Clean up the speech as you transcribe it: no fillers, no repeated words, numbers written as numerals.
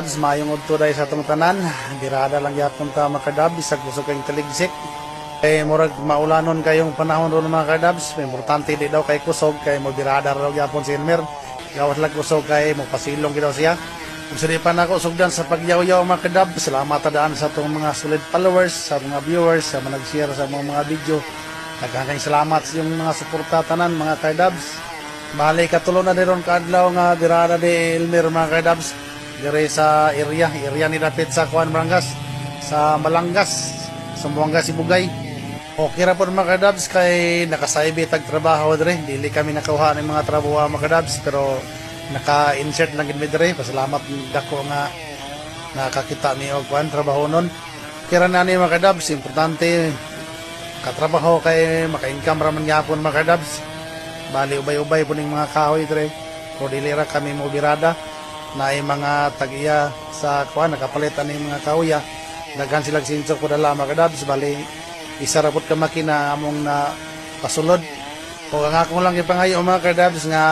kadabs, mayong udto dahil sa itong tanan. Birada lang yapon ta mga kadabs, isag gusto kayong taligsik. Kay murag maulanon kayong panahon ron mga kadabs. Importante di daw kay kusog, kay mo birada raw yapon si Elmer. Gawas lang kusog kay mo pasilong gidaw siya. Kung sili pa na ako sugdan sa pagyaw-yaw mga kadabs, salamat tadaan sa itong mga solid followers, sa mga viewers, sa mga nag-share sa mga video. Nagkakang salamat sa yung mga suporta tanan mga kadabs. Bali katulo na diron kaadlaw nga birada di Elmer mga kadabs. Dire sa area ni dapit sa Kuan Barangas, sa Malangas, sa Buanga Sibugay. Okay ra po mga kadabs kay nakasaybi tag trabaho dire. Dili kami nakuha ng mga trabaho mga kadabs pero naka-insert lang gid mi dire. Pasalamat dako nga nakakita mi og kuan trabaho nun. Kira na ni mga kadabs, importante katrabaho kay maka-income ra man gyapon mga kadabs. Bali ubay-ubay po ning mga kahoy dire. O dili ra kami mo birada na ay mga tagiya sa kuan nakapalitan ning mga kahoya. Daghan sila sinsok po dala mga kadabs. Bali isa ra pud ka makina among na pasulod. O ang akong lang ipangayo mga kadabs nga